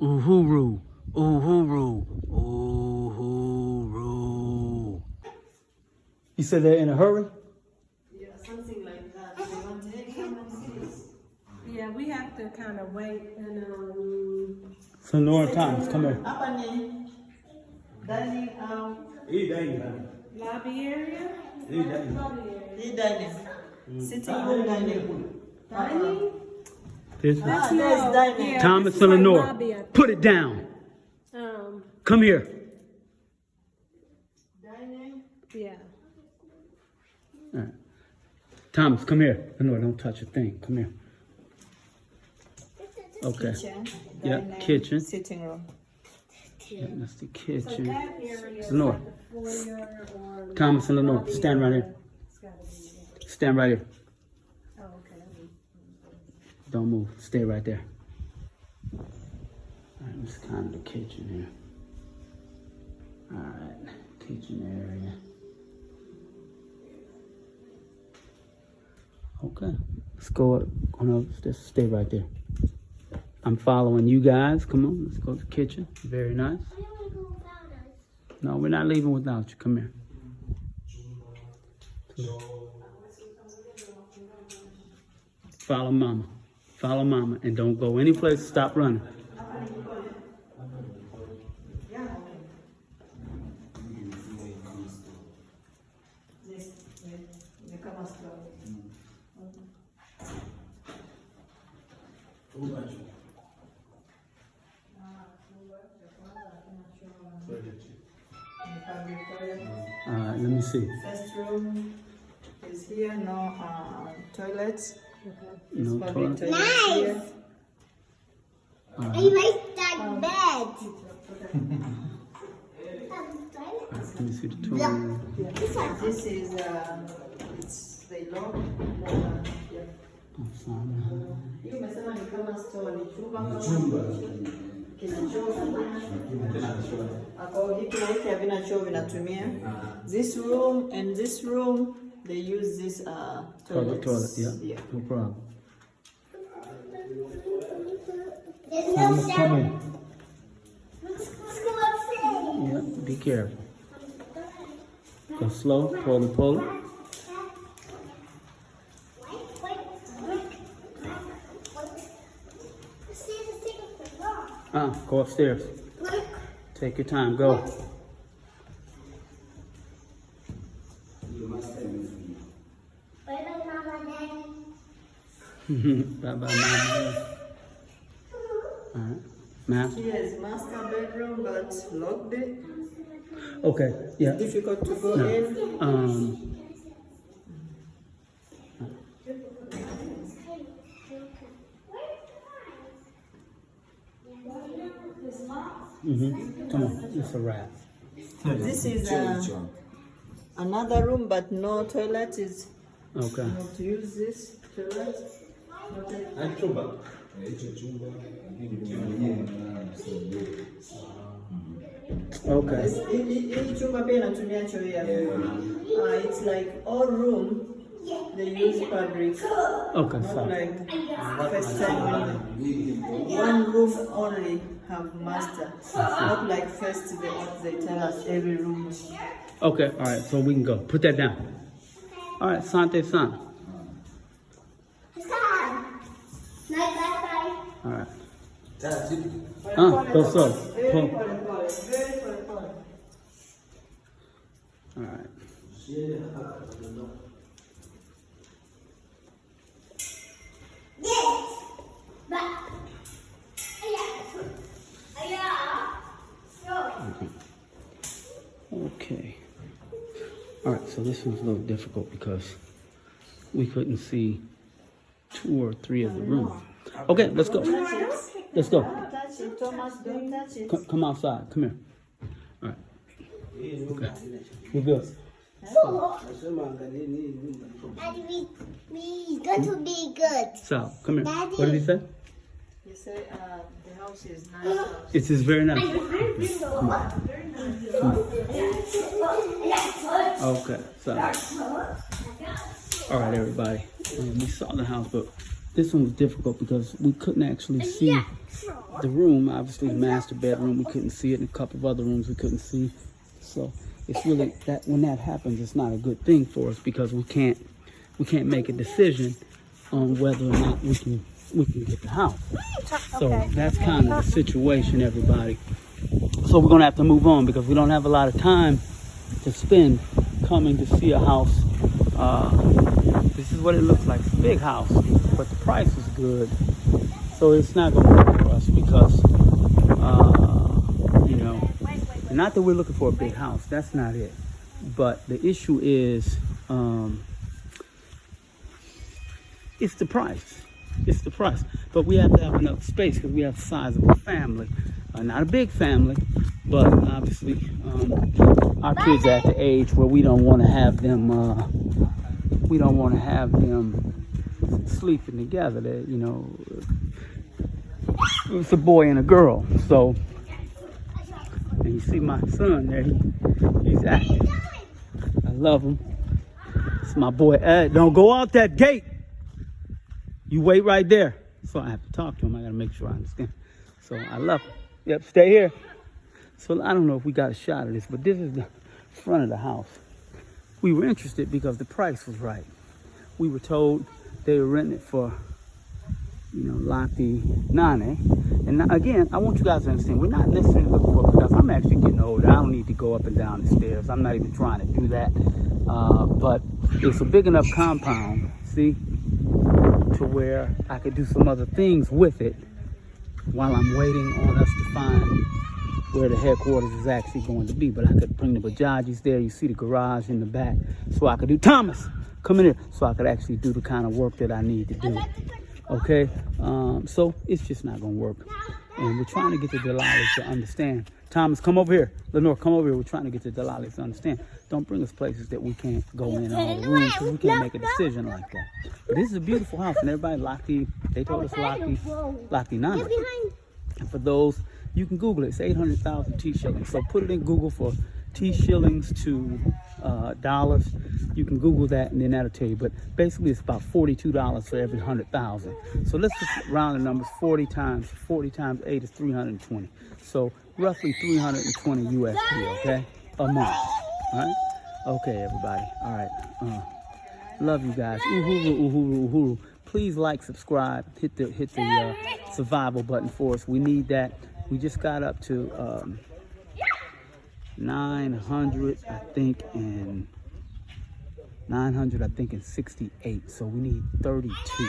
Uhuru. Uhuru. Uhuru. You said they're in a hurry? Yeah, something like that. They want to come and see us. Yeah, we have to kind of wait and So Nora Thomas, come here. Hapa ni dining lobby area. hii dining. Sitting room dining. Dining? This There's dining. Yeah, Thomas this is and like Lenore. lobby, I think. Put it down. Come here. Dining. Yeah. All right. Thomas, come here. Lenore, don't touch a thing. Come here. Okay. Kitchen. Yeah, Dining, kitchen. Sitting room. Yeah, that's the So kitchen. that area is Lenore. like the foyer or Thomas and Lenore, lobby stand right area. here. It's gotta be. Stand right here. Oh, okay. Don't move. Stay right there. All right, this is kind of the kitchen here. All right, kitchen area. Okay, let's go up. Just stay right there. I'm following you guys. Come on, let's go to the kitchen. Very nice. No, we're not leaving without you. Come here. Follow mama. Follow mama. And don't go any place. Stop running. All right, let me see. First room is here. No toilets. No Public toilet. toilet here. I like that bed. Let me see the toilet. This is it's the lock. Yeah. Hii umesema ni kama store, ni chumba. Kina choo. Hapo hiki na hiki havina choo vinatumia. This room and this room they use this Toilet, toilets. yeah. No problem. There's no Thomas, come shower. in. Let's go upstairs. Yeah, be careful. Go slow, pull it, pull it. Go upstairs. Take your time, go. Bye bye, mama. All right, master. Here is master bedroom, but locked it. Okay, yeah. Difficult to go No. in. Come on, it's a wrap. This is another room, but no toilet. Is Okay. not to use this toilet. Okay. Hii chumba pia inatumia choo ya. It's like all room they use fabric. Okay, Not so. like first time when one room only have master. Not like first they tell us every room. Okay, all right, so we can go. Put that down. All right, Sante San. All right. Go slow. Very Pull. very All right. Okay. All right, so this was a little difficult because we couldn't see 2 or 3 of the rooms. Okay, let's go. Let's go. touch it, Thomas. Don't touch it. Come outside. Come here. All right. Okay. We're good. Daddy, we going to be good. So, come here. Daddy. What did he say? You say the house is nice. It is very nice. Okay, so. All right, everybody. We saw the house, but this one was difficult because we couldn't actually see the room, obviously the master bedroom, we couldn't see it, and a couple of other rooms we couldn't see. So it's really that when that happens, it's not a good thing for us because we can't make a decision on whether or not we can get the house. So that's kind of the situation, everybody. So we're gonna have to move on because we don't have a lot of time to spend coming to see a house. This is what it looks like. It's a big house, but the price is good. So it's not gonna work for us because, you know, not that we're looking for a big house. That's not it. But the issue is, it's the price. It's the price. But we have to have enough space because we have a sizable family. Not a big family, but obviously our kids are at the age where we don't want to have them. We don't want to have them sleeping together. They, you know, it's a boy and a girl. So, and you see my son there. He's active. I love him. It's my boy Ed. Don't go out that gate. You wait right there. So I have to talk to him. I got to make sure I understand. So I love him. Yep, stay here. So I don't know if we got a shot of this, but this is the front of the house. We were interested because the price was right. We were told they were renting it for, you know, Lati Nane. And now, again, I want you guys to understand, we're not necessarily looking for, because I'm actually getting older. I don't need to go up and down the stairs. I'm not even trying to do that. But it's a big enough compound, see, to where I could do some other things with it while I'm waiting on us to find where the headquarters is actually going to be. But I could bring the Bajajis there. You see the garage in the back. So I could do, Thomas, come in here. So I could actually do the kind of work that I need to do. Okay? So it's just not going to work. And we're trying to get the Delalis to understand. Thomas, come over here. Lenore, come over here. We're trying to get the Delalis to understand. Don't bring us places that we can't go in all the rooms because we can't make a decision like that. But this is a beautiful house, and everybody, they told us Lati Nana. And for those, you can Google it. It's 800,000 T shillings. So put it in Google for T shillings to dollars. You can Google that, and then that'll tell you. But basically, it's about $42 for every 100,000. So let's just round the numbers. 40 times 8 is 320. So roughly 320 USD, okay, a month. All right. Okay, everybody. All right. Love you guys. Uhuru, uhuru, uhuru. Please like, subscribe, hit the survival button for us. We need that. We just got up to 900, I think, and 68. So we need 32.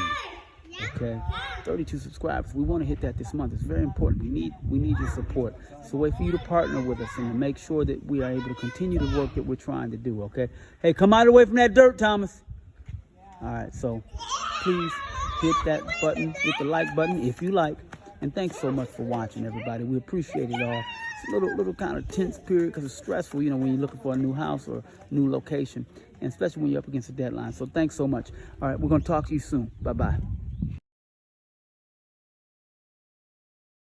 Okay, 32 subscribers. We want to hit that this month. It's very important. We need your support. It's a way for you to partner with us and to make sure that we are able to continue the work that we're trying to do. Okay. Hey, come out away from that dirt, Thomas. All right. So please hit that button, hit the like button if you like. And thanks so much for watching, everybody. We appreciate it all. It's a little kind of tense period because it's stressful, you know, when you're looking for a new house or new location, and especially when you're up against a deadline. So thanks so much. All right, we're going to talk to you soon. Bye-bye.